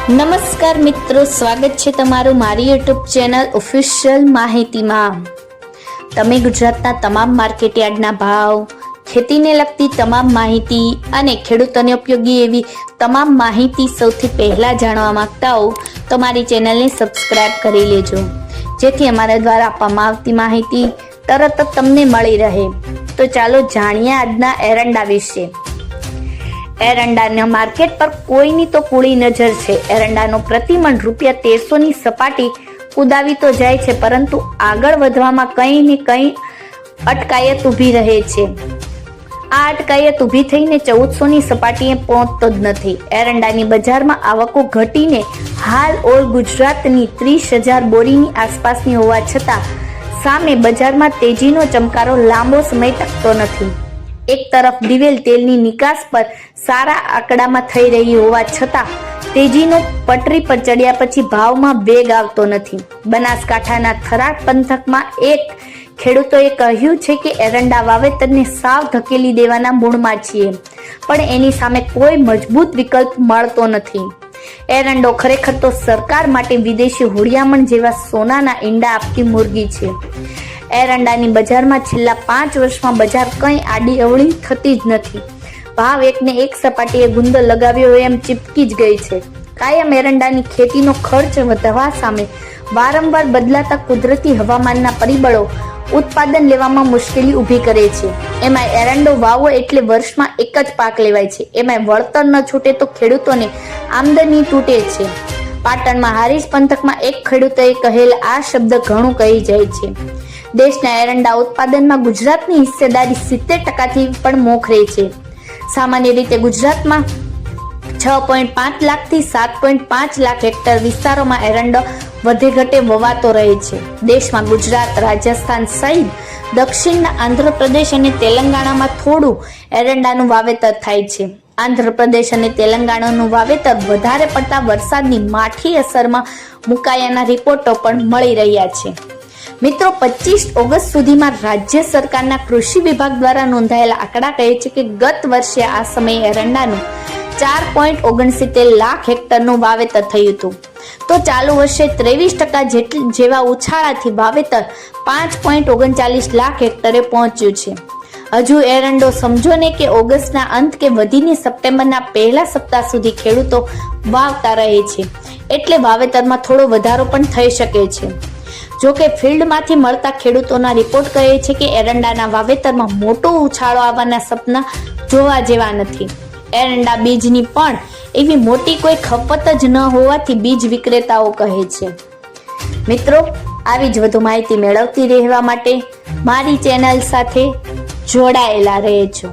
નમસ્કાર મિત્રો, સ્વાગત છે તમારું મારી યુટ્યુબ ચેનલ ઓફિશિયલ માહિતીમાં। તમે ગુજરાતના તમામ માર્કેટયાર્ડના ભાવ, ખેતીને લગતી તમામ માહિતી અને ખેડૂતોને ઉપયોગી એવી તમામ માહિતી સૌથી પહેલા જાણવા માંગતા હો તો મારી ચેનલને સબસ્ક્રાઇબ કરી લેજો, જેથી અમારા દ્વારા આપવામાં આવતી માહિતી તરત જ તમને મળી રહે। તો ચાલો જાણીએ આજના એરંડા વિશે। એરંડાના માર્કેટ પર કોઈની તો કુળી નજર છે। એરંડાનો પ્રતિમણ ₹1300 ની સપાટી કુદાવી તો જાય છે, પરંતુ આગળ વધવામાં કંઈ ને કંઈ અટકાયત ઊભી રહે છે। આ અટકાયત ઊભી થઈને 1400 ની સપાટીએ પહોંચતો જ નથી। એરંડાની બજારમાં આવકો ઘટીને હાલ ઓલ ગુજરાતની 30,000 બોરીની આસપાસની હોવા છતાં સામે બજારમાં તેજીનો ચમકારો લાંબો સમય ટકતો નથી। એક તરફ દિવેલ તેલની નિકાસ પર સારા આંકડામાં થઈ રહી હોવા છતાં તેજીનો પટરી પર ચડ્યા પછી ભાવમાં વેગ આવતો નથી। બનાસકાંઠાના થરાદ પંથકમાં એક ખેડૂતોએ કહ્યું છે કે એરંડા વાવેતરને સાવ ધકેલી દેવાના મૂડમાં છીએ, પણ એની સામે કોઈ મજબૂત વિકલ્પ મળતો નથી। એરંડો ખરેખર તો સરકાર માટે વિદેશી હુડિયામણ જેવા સોનાના ઈંડા આપતી મુરગી છે। એરંડાની બજારમાં છેલ્લા 5 વર્ષમાં બજાર કંઈ આડી અવળી થતી જ નથી। ભાવ એકને એક સપાટીએ ગુંદર લગાવ્યો એમ ચીપકી જ ગઈ છે। કાયમ એરંડાની ખેતીનો ખર્ચ વધવા સામે વારંવાર બદલાતા કુદરતી હવામાનના પરિબળો ઉત્પાદન લેવામાં મુશ્કેલી ઊભી કરે છે। એમાં એરંડો વાવો એટલે વર્ષમાં એક જ પાક લેવાય છે, એમાં વળતર ન છૂટે તો ખેડૂતોને આમદની તૂટે છે। પાટણમાં હારીજ પંથકમાં એક ખેડૂતોએ કહેલ આ શબ્દ ઘણું કહી જાય છે। દેશના એરંડા ઉત્પાદનમાં ગુજરાતની હિસ્સેદારી 70%થી પણ મોખરે છે। સામાન્ય રીતે ગુજરાતમાં 6.5 લાખથી 7.5 લાખ હેક્ટર વિસ્તારોમાં એરંડો વધે ઘટે વવાતો રહે છે। દેશમાં ગુજરાત, રાજસ્થાન સહિત દક્ષિણના આંધ્રપ્રદેશ અને તેલંગાણામાં થોડું એરંડાનું વાવેતર થાય છે। આંધ્રપ્રદેશ અને તેલંગાણાનું વાવેતર વધારે પડતા વરસાદની માઠી અસરમાં મુકાયાના રિપોર્ટો પણ મળી રહ્યા છે। મિત્રો, 25 ઓગસ્ટ સુધીમાં રાજ્ય સરકારના કૃષિ વિભાગ દ્વારા નોંધાયેલા આંકડા કહે છે કે ગત વર્ષે આ સમયે એરંડાનું 4.69 લાખ હેક્ટરનું વાવેતર થયું હતું, તો ચાલુ વર્ષે 23% જેવા ઉછાળાથી વાવેતર 5.39 લાખ હેક્ટરે પહોંચ્યું છે। હજુ એરંડો સમજો ને કે ઓગસ્ટના અંત કે વધીને સપ્ટેમ્બરના પહેલા સપ્તાહ સુધી ખેડૂતો વાવતા રહે છે, એટલે વાવેતરમાં થોડો વધારો પણ થઈ શકે છે। જોકે ફિલ્ડમાંથી મળતા ખેડૂતોના રિપોર્ટ કહે છે કે એરંડાના વાવેતરમાં મોટો ઉછાળો આવવાના સપના જોવા જેવા નથી। એરંડા બીજની પણ એવી મોટી કોઈ ખપત જ ન હોવાથી બીજ વિક્રેતાઓ કહે છે। મિત્રો, આવી જ વધુ માહિતી મેળવતી રહેવા માટે મારી ચેનલ સાથે જોડાયેલા રહેજો।